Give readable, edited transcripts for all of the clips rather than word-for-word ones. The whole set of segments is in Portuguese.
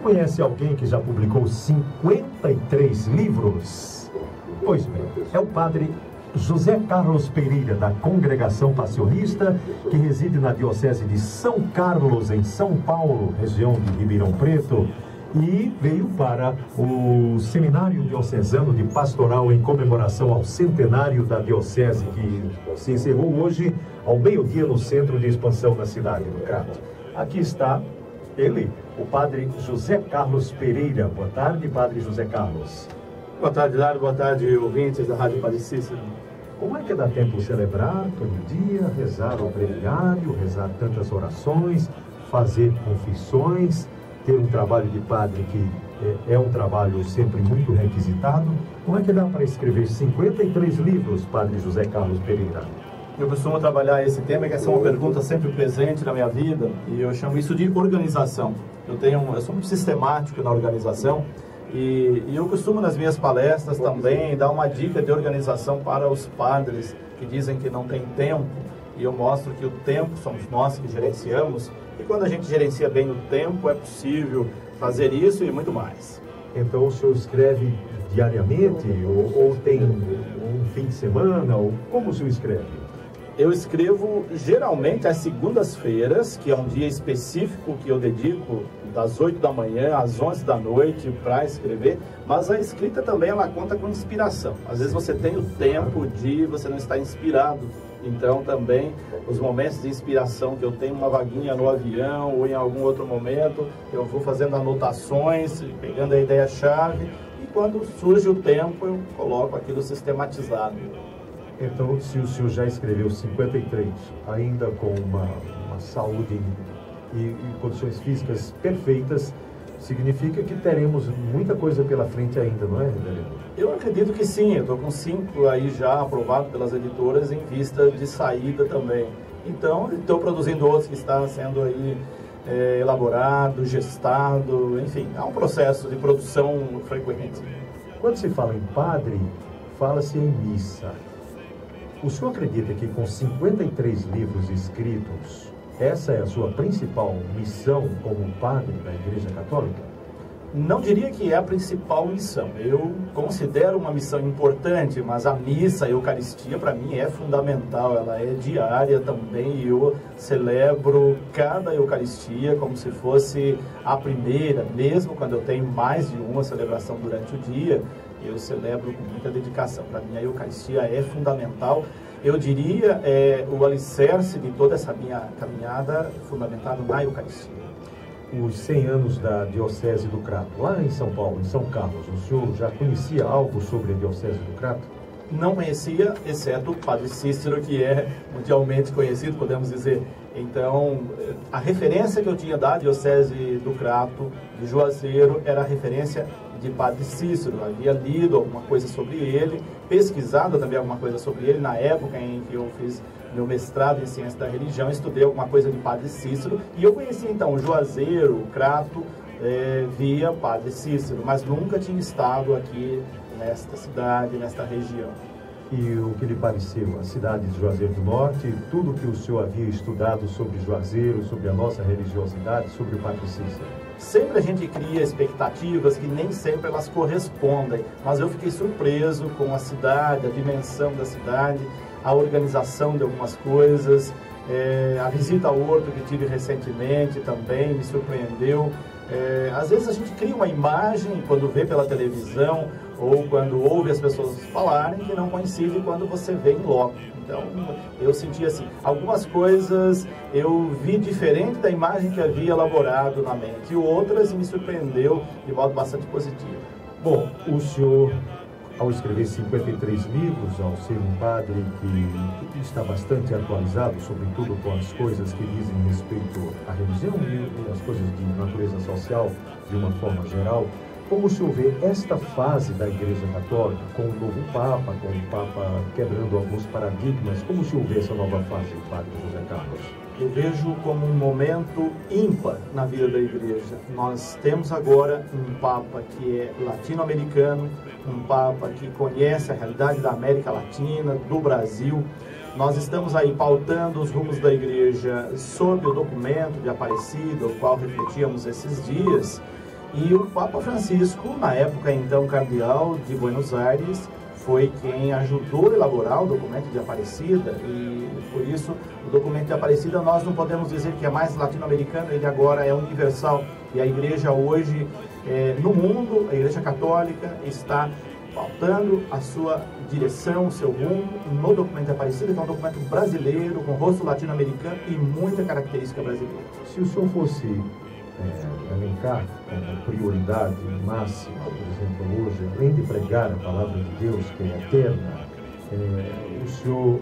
conhece alguém que já publicou 53 livros? Pois bem, é o padre José Carlos Pereira, da Congregação Passionista, que reside na Diocese de São Carlos, em São Paulo, região de Ribeirão Preto, e veio para o Seminário Diocesano de Pastoral em comemoração ao centenário da Diocese, que se encerrou hoje ao meio-dia no Centro de Expansão da cidade do Crato. Aqui está ele, o padre José Carlos Pereira. Boa tarde, padre José Carlos. Boa tarde, Dário. Boa tarde, ouvintes da Rádio Padre Cícero. Como é que dá tempo de celebrar todo dia, rezar o breviário, rezar tantas orações, fazer confissões, ter um trabalho de padre que é um trabalho sempre muito requisitado? Como é que dá para escrever 53 livros, padre José Carlos Pereira? Eu costumo trabalhar esse tema, que essa é uma pergunta sempre presente na minha vida, e eu chamo isso de organização. Eu sou muito sistemático na organização, e eu costumo nas minhas palestras também dar uma dica de organização para os padres que dizem que não tem tempo, e eu mostro que o tempo somos nós que gerenciamos, e quando a gente gerencia bem o tempo é possível fazer isso e muito mais. Então o senhor escreve diariamente ou tem um fim de semana? Ou como o senhor escreve? Eu escrevo geralmente às segundas-feiras, que é um dia específico que eu dedico das 8 da manhã às 11 da noite para escrever, mas a escrita também ela conta com inspiração. Às vezes você tem o tempo de você não estar inspirado, então também os momentos de inspiração que eu tenho uma vaguinha no avião ou em algum outro momento, eu vou fazendo anotações, pegando a ideia-chave, e quando surge o tempo eu coloco aquilo sistematizado. Então, se o senhor já escreveu 53, ainda com uma saúde e condições físicas perfeitas, significa que teremos muita coisa pela frente ainda, não é, Reverendo? Eu acredito que sim, eu estou com 5 aí já aprovados pelas editoras em vista de saída também. Então, estou produzindo outros que estão sendo aí elaborado, gestado, enfim, é um processo de produção frequente. Quando se fala em padre, fala-se em missa. O senhor acredita que com 53 livros escritos, essa é a sua principal missão como padre da Igreja Católica? Não diria que é a principal missão. Eu considero uma missão importante, mas a missa, a Eucaristia, para mim é fundamental. Ela é diária também e eu celebro cada Eucaristia como se fosse a primeira, mesmo quando eu tenho mais de uma celebração durante o dia. Eu celebro com muita dedicação. Para mim a Eucaristia é fundamental. Eu diria, o alicerce de toda essa minha caminhada fundamentado na Eucaristia. Os 100 anos da Diocese do Crato, lá em São Paulo, em São Carlos, o senhor já conhecia algo sobre a Diocese do Crato? Não conhecia, exceto o Padre Cícero, que é mundialmente conhecido, podemos dizer. Então, a referência que eu tinha da Diocese do Crato, de Juazeiro, era a referência de Padre Cícero. Eu havia lido alguma coisa sobre ele, pesquisado também alguma coisa sobre ele, na época em que eu fiz meu mestrado em Ciência da Religião, estudei alguma coisa de Padre Cícero, e eu conheci então o Juazeiro, o Crato, via Padre Cícero, mas nunca tinha estado aqui nesta cidade, nesta região. E o que lhe pareceu a cidade de Juazeiro do Norte, tudo que o senhor havia estudado sobre Juazeiro, sobre a nossa religiosidade, sobre o Padre Cícero? Sempre a gente cria expectativas que nem sempre elas correspondem, mas eu fiquei surpreso com a cidade, a dimensão da cidade, a organização de algumas coisas, a visita ao horto que tive recentemente também me surpreendeu. Às vezes a gente cria uma imagem quando vê pela televisão ou quando ouve as pessoas falarem que não coincide quando você vê em loco. Então eu senti assim, algumas coisas eu vi diferente da imagem que havia elaborado na mente e outras me surpreendeu de modo bastante positivo. Bom, o senhor, ao escrever 53 livros, ao ser um padre que está bastante atualizado, sobretudo com as coisas que dizem respeito à religião e as coisas de natureza social de uma forma geral, como o senhor vê esta fase da Igreja Católica, com o novo Papa, com o Papa quebrando alguns paradigmas, como o senhor vê essa nova fase, padre José Carlos? Eu vejo como um momento ímpar na vida da Igreja. Nós temos agora um Papa que é latino-americano, um Papa que conhece a realidade da América Latina, do Brasil. Nós estamos aí pautando os rumos da Igreja sob o documento de Aparecida, o qual refletíamos esses dias. E o Papa Francisco, na época então cardeal de Buenos Aires, foi quem ajudou a elaborar o documento de Aparecida, e por isso o documento de Aparecida nós não podemos dizer que é mais latino-americano, ele agora é universal. E a igreja hoje, no mundo, a igreja católica está pautando a sua direção, o seu rumo no documento de Aparecida, que é um documento brasileiro, com rosto latino-americano e muita característica brasileira. Se o senhor fosse elencar como prioridade máxima, por exemplo, hoje, além de pregar a palavra de Deus, que é eterna, o senhor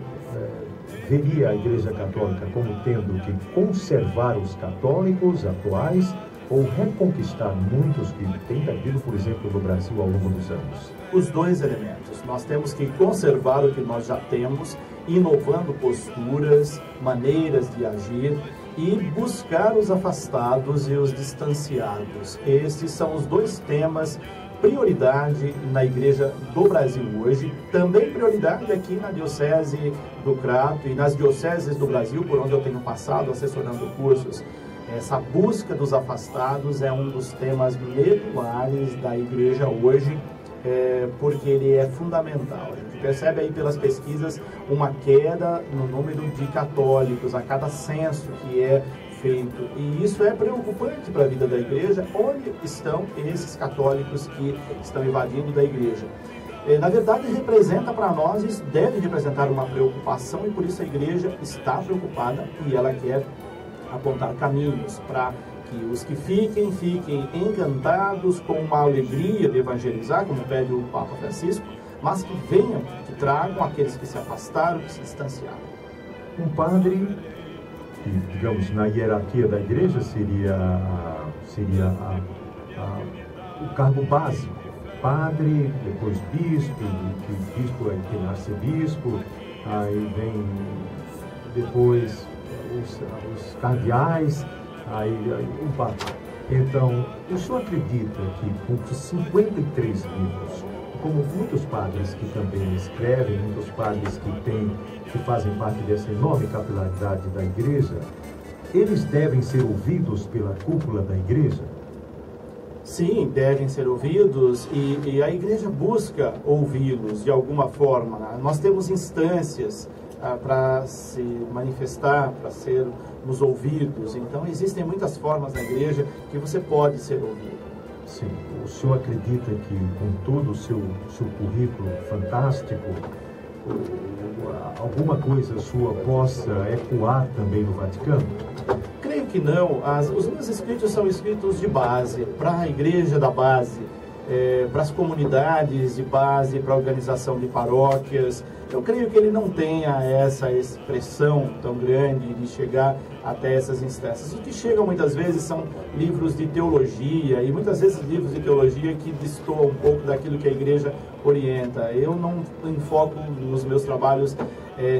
veria a Igreja Católica como tendo que conservar os católicos atuais ou reconquistar muitos que têm perdido, por exemplo, no Brasil ao longo dos anos? Os dois elementos. Nós temos que conservar o que nós já temos, inovando posturas, maneiras de agir, e buscar os afastados e os distanciados. Esses são os dois temas, prioridade na Igreja do Brasil hoje, também prioridade aqui na Diocese do Crato e nas dioceses do Brasil, por onde eu tenho passado assessorando cursos. Essa busca dos afastados é um dos temas medulares da Igreja hoje, porque ele é fundamental. A gente percebe aí pelas pesquisas uma queda no número de católicos a cada censo que é feito, e isso é preocupante para a vida da igreja. Onde estão esses católicos que estão invadindo da igreja? Na verdade, representa para nós, isso deve representar uma preocupação, e por isso a igreja está preocupada e ela quer apontar caminhos para que os que fiquem encantados com uma alegria de evangelizar, como pede o Papa Francisco, mas que venham, que tragam aqueles que se afastaram, que se distanciaram. Um padre, que, digamos, na hierarquia da igreja seria o cargo básico. Padre, depois bispo, bispo aí tem arcebispo, aí vem depois os cardeais, aí o Papa. Então, o senhor acredita que com 53 livros, como muitos padres que também escrevem, muitos padres que fazem parte dessa enorme capilaridade da igreja, eles devem ser ouvidos pela cúpula da igreja? Sim, devem ser ouvidos, e a igreja busca ouvi-los de alguma forma, né? Nós temos instâncias para se manifestar, para ser nos ouvidos. Então existem muitas formas na igreja que você pode ser ouvido. Sim. O senhor acredita que com todo o seu currículo fantástico, alguma coisa sua possa ecoar também no Vaticano? Creio que não. Os meus escritos são escritos de base, para a igreja da base, para as comunidades de base, para a organização de paróquias. Eu creio que ele não tenha essa expressão tão grande de chegar até essas instâncias. O que chega muitas vezes são livros de teologia, e muitas vezes livros de teologia que destoam um pouco daquilo que a igreja orienta. Eu não enfoco nos meus trabalhos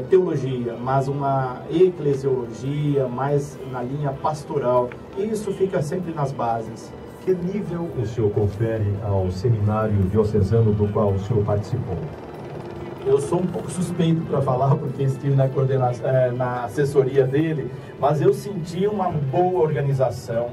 teologia, mas uma eclesiologia, mais na linha pastoral. E isso fica sempre nas bases. Que nível o senhor confere ao seminário diocesano do qual o senhor participou? Eu sou um pouco suspeito para falar, porque estive na coordenação, na assessoria dele, mas eu senti uma boa organização,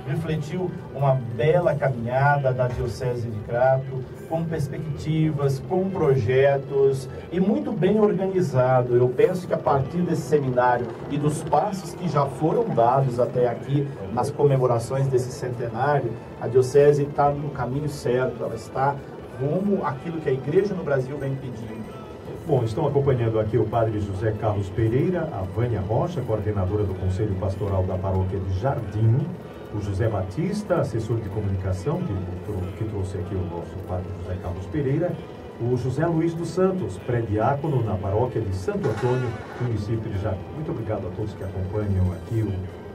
refletiu uma bela caminhada da Diocese de Crato, com perspectivas, com projetos, e muito bem organizado. Eu penso que a partir desse seminário e dos passos que já foram dados até aqui nas comemorações desse centenário, a Diocese está no caminho certo, ela está rumo àquilo que a igreja no Brasil vem pedindo. Bom, estão acompanhando aqui o padre José Carlos Pereira, a Vânia Rocha, coordenadora do Conselho Pastoral da Paróquia de Jardim, o José Batista, assessor de comunicação, que trouxe aqui o nosso padre José Carlos Pereira, o José Luiz dos Santos, pré-diácono na Paróquia de Santo Antônio, município de Jardim. Muito obrigado a todos que acompanham aqui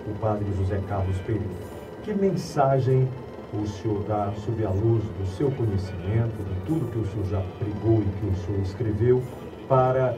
o padre José Carlos Pereira. Que mensagem o senhor dá sob a luz do seu conhecimento, de tudo que o senhor já pregou e que o senhor escreveu, para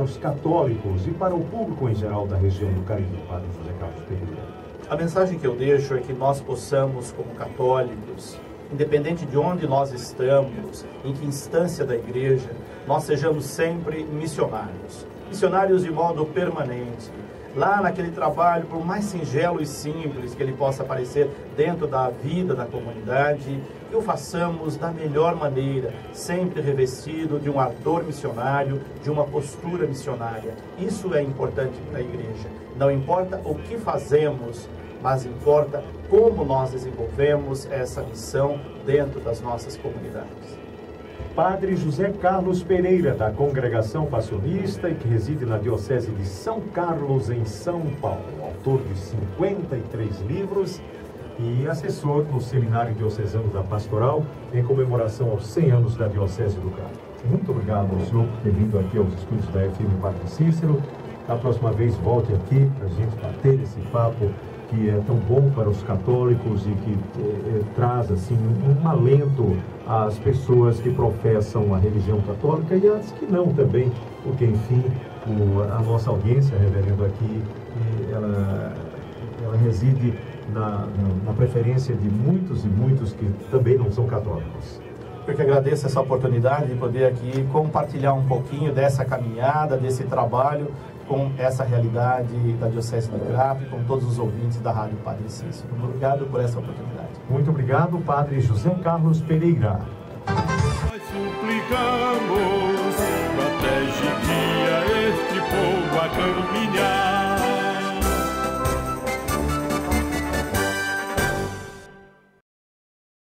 os católicos e para o público em geral da região do Caribe, padre José Carlos Pereira? A mensagem que eu deixo é que nós possamos, como católicos, independente de onde nós estamos, em que instância da igreja, nós sejamos sempre missionários. Missionários de modo permanente, lá naquele trabalho, por mais singelo e simples que ele possa parecer dentro da vida da comunidade, que o façamos da melhor maneira, sempre revestido de um ardor missionário, de uma postura missionária. Isso é importante para a igreja. Não importa o que fazemos, mas importa como nós desenvolvemos essa missão dentro das nossas comunidades. Padre José Carlos Pereira, da Congregação Passionista e que reside na Diocese de São Carlos, em São Paulo, autor de 53 livros e assessor no Seminário Diocesano da Pastoral, em comemoração aos 100 anos da Diocese do Crato. Muito obrigado ao senhor por ter vindo aqui aos estúdios da FM Padre Cícero. Da próxima vez, volte aqui para a gente bater esse papo que é tão bom para os católicos e que traz assim um alento às pessoas que professam a religião católica e às que não também, porque enfim a nossa audiência, reverendo aqui, ela reside na preferência de muitos e muitos que também não são católicos. Eu que agradeço essa oportunidade de poder aqui compartilhar um pouquinho dessa caminhada, desse trabalho com essa realidade da Diocese do Crato e com todos os ouvintes da Rádio Padre Cícero. Muito obrigado por essa oportunidade. Muito obrigado, Padre José Carlos Pereira. Nós suplicamos